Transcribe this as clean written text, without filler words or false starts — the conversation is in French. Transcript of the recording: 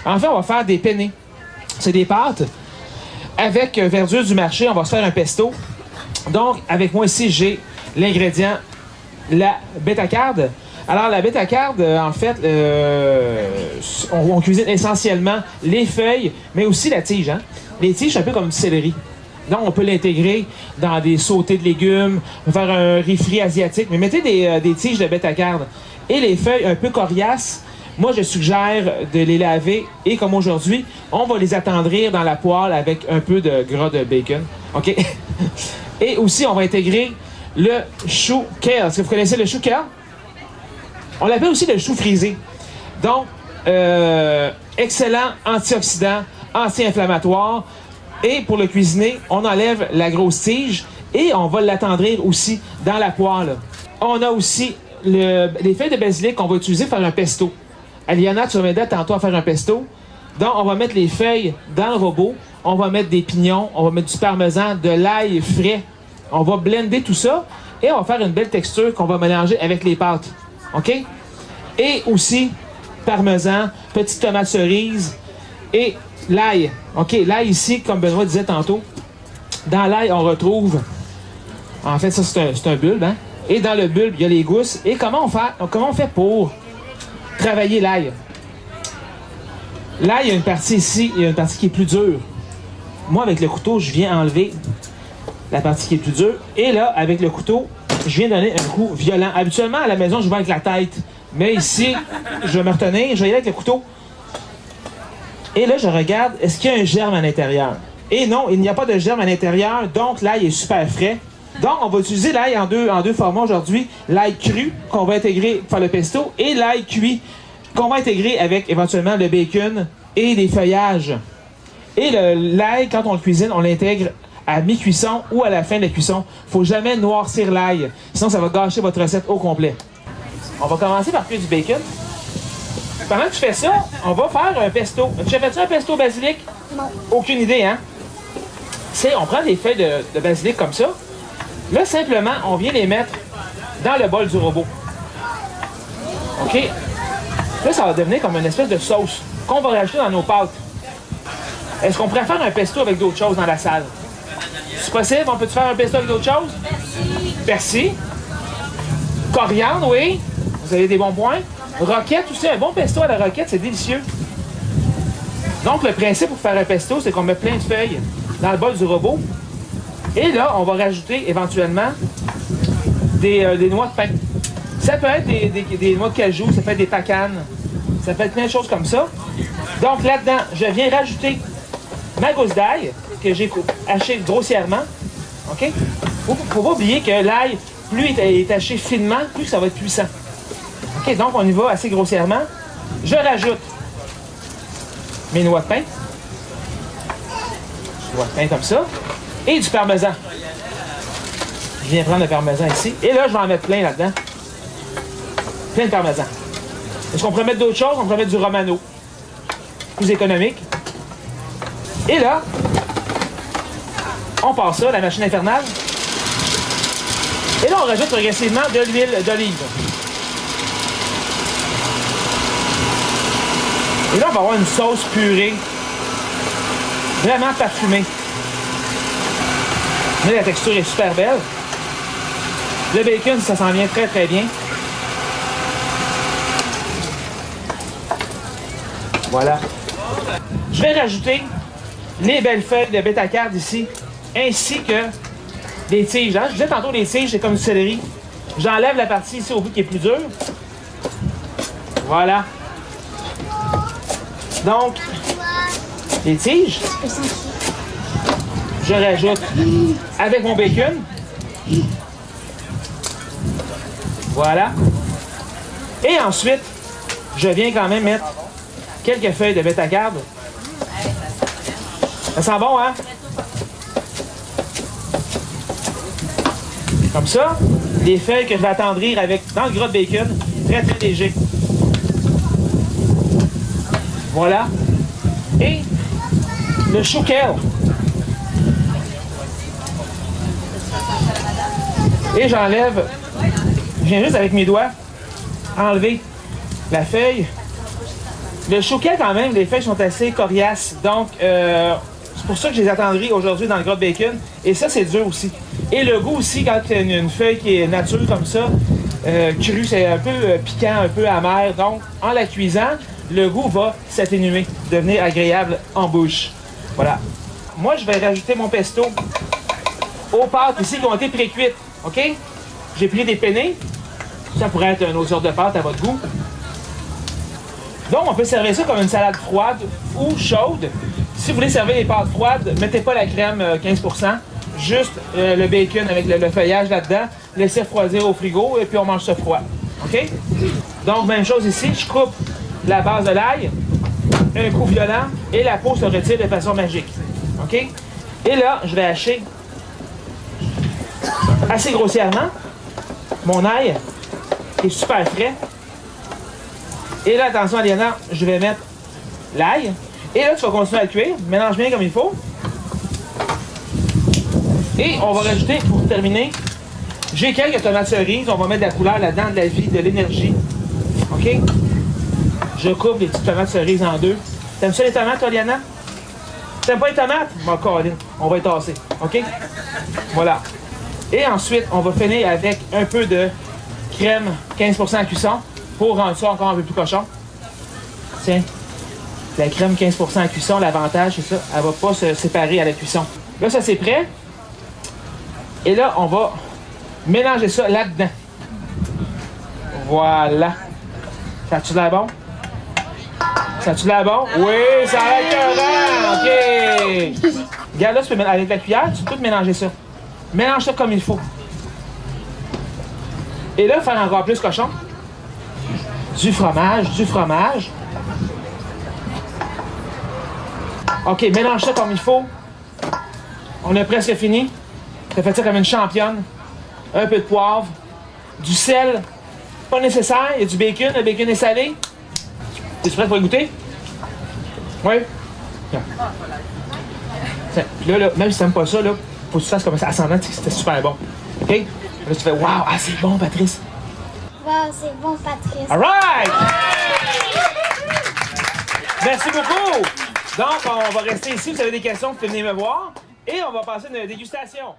En fait, on va faire des penne. C'est des pâtes avec verdure du marché. On va se faire un pesto. Donc, avec moi ici, j'ai l'ingrédient, la bêta-carde. Alors, la bêta-carde, en fait, on cuisine essentiellement les feuilles, mais aussi la tige. Hein? Les tiges, c'est un peu comme du céleri. Donc, on peut l'intégrer dans des sautés de légumes, faire un riz frit asiatique, mais mettez des tiges de bêta-carde. Et les feuilles un peu coriaces, moi, je suggère de les laver et, comme aujourd'hui, on va les attendrir dans la poêle avec un peu de gras de bacon. OK? Et aussi, on va intégrer le chou kale. Est-ce que vous connaissez le chou kale? On l'appelle aussi le chou frisé. Donc, excellent antioxydant, anti-inflammatoire. Et pour le cuisiner, on enlève la grosse tige et on va l'attendrir aussi dans la poêle. On a aussi les feuilles de basilic qu'on va utiliser pour faire un pesto. Aliana, tu vas m'aider tantôt à faire un pesto. Donc, on va mettre les feuilles dans le robot. On va mettre des pignons, on va mettre du parmesan, de l'ail frais. On va blender tout ça et on va faire une belle texture qu'on va mélanger avec les pâtes. OK? Et aussi, parmesan, petite tomate cerise et l'ail. OK? L'ail ici, comme Benoît disait tantôt, dans l'ail, on retrouve... En fait, ça, c'est un bulbe, hein? Et dans le bulbe, il y a les gousses. Et comment on fait pour travailler l'ail? L'ail, il y a une partie ici, il y a une partie qui est plus dure. Moi, avec le couteau, je viens enlever la partie qui est plus dure. Et là, avec le couteau, je viens donner un coup violent. Habituellement, à la maison, je vais avec la tête. Mais ici, je vais me retenir, je vais y aller avec le couteau. Et là, je regarde, est-ce qu'il y a un germe à l'intérieur? Et non, il n'y a pas de germe à l'intérieur, donc l'ail est super frais. Donc, on va utiliser l'ail en deux formats aujourd'hui. L'ail cru, qu'on va intégrer pour faire le pesto, et l'ail cuit, qu'on va intégrer avec éventuellement le bacon et des feuillages. Et l'ail, quand on le cuisine, on l'intègre à mi-cuisson ou à la fin de la cuisson. Faut jamais noircir l'ail, sinon ça va gâcher votre recette au complet. On va commencer par cuire du bacon. Pendant que tu fais ça, on va faire un pesto. Tu as fait ça, un pesto basilic? Non. Aucune idée, hein? On prend des feuilles de basilic comme ça. Là, simplement, on vient les mettre dans le bol du robot. OK? Là, ça va devenir comme une espèce de sauce qu'on va rajouter dans nos pâtes. Est-ce qu'on pourrait faire un pesto avec d'autres choses dans la salle? C'est possible? On peut-tu faire un pesto avec d'autres choses? Persil. Coriandre, oui. Vous avez des bons points. Roquette aussi. Un bon pesto à la roquette, c'est délicieux. Donc, le principe pour faire un pesto, c'est qu'on met plein de feuilles dans le bol du robot. Et là, on va rajouter éventuellement des noix de pain. Ça peut être des noix de cajou, ça peut être des pacanes, ça peut être plein de choses comme ça. Donc là-dedans, je viens rajouter ma gousse d'ail que j'ai hachée grossièrement. OK? Faut pas oublier que l'ail, plus il est haché finement, plus ça va être puissant. OK, donc on y va assez grossièrement. Je rajoute mes noix de pain. Noix de pain comme ça. Et du parmesan. Je viens prendre le parmesan ici. Et là, je vais en mettre plein là-dedans. Plein de parmesan. Est-ce qu'on pourrait mettre d'autres choses? On pourrait mettre du romano. Plus économique. Et là, on passe ça, la machine infernale. Et là, on rajoute progressivement de l'huile d'olive. Et là, on va avoir une sauce purée. Vraiment parfumée. Mais la texture est super belle. Le bacon, ça s'en vient très très bien. Voilà. Je vais rajouter les belles feuilles de bêta-carde ici, ainsi que des tiges. Hein? Je disais tantôt, les tiges, c'est comme du céleri. J'enlève la partie ici au bout qui est plus dure. Voilà. Donc, les tiges, je rajoute avec mon bacon. Voilà. Et ensuite, je viens quand même mettre quelques feuilles de bêta-carde. Ça sent bon, hein? Comme ça, les feuilles que je vais attendrir dans le gras de bacon, très très léger. Voilà. Et le chou kale. Et j'enlève, je viens juste avec mes doigts enlever la feuille, Le chouquet, quand même, les feuilles sont assez coriaces. Donc, c'est pour ça que je les attendrai aujourd'hui dans le gras de bacon. Et ça, c'est dur aussi. Et le goût aussi, quand il y a une feuille qui est nature comme ça, crue, c'est un peu piquant, un peu amer. Donc, en la cuisant, le goût va s'atténuer, devenir agréable en bouche. Voilà. Moi, je vais rajouter mon pesto aux pâtes ici qui ont été pré-cuites. OK? J'ai pris des penne. Ça pourrait être une autre sorte de pâte à votre goût. Donc, on peut servir ça comme une salade froide ou chaude. Si vous voulez servir les pâtes froides, mettez pas la crème 15%, juste le bacon avec le feuillage là-dedans, laissez refroidir au frigo et puis on mange ça froid. OK? Donc, même chose ici, je coupe la base de l'ail, un coup violent et la peau se retire de façon magique. OK? Et là, je vais hacher assez grossièrement mon ail qui est super frais. Et là, attention, Aliana, je vais mettre l'ail. Et là, tu vas continuer à le cuire. Mélange bien comme il faut. Et on va rajouter, pour terminer, j'ai quelques tomates cerises. On va mettre de la couleur là-dedans, de la vie, de l'énergie. OK? Je coupe les petites tomates cerises en deux. T'aimes ça les tomates, toi, Aliana? T'aimes pas les tomates? Bon, Colin, on va y tasser. OK? Voilà. Et ensuite, on va finir avec un peu de crème 15% à cuisson pour rendre ça encore un peu plus cochon. Tiens. La crème 15% à cuisson, l'avantage, c'est ça, elle va pas se séparer à la cuisson. Là, ça, c'est prêt. Et là, on va mélanger ça là-dedans. Voilà. Ça a-tu l'air bon? Ça a-tu l'air bon? Oui, ça a l'air écœurant! OK! Regarde là, tu peux, avec la cuillère, tu peux tout mélanger ça. Mélange ça comme il faut. Et là, faire encore plus cochon. Du fromage, du fromage. OK, mélange ça comme il faut. On a presque fini. Tu as fait ça comme une championne. Un peu de poivre. Du sel. Pas nécessaire. Il y a du bacon. Le bacon est salé. Es-tu prêt pour le goûter? Oui? Tiens. Puis là, même si tu n'aimes pas ça, là, faut que tu fasses comme ça, ascendant, c'était super bon. OK? Là, tu fais « Wow, ah, c'est bon, Patrice! » Wow, c'est bon, Patrice! All right! Merci beaucoup! Donc, on va rester ici. Vous avez des questions, vous pouvez venir me voir. Et on va passer à une dégustation.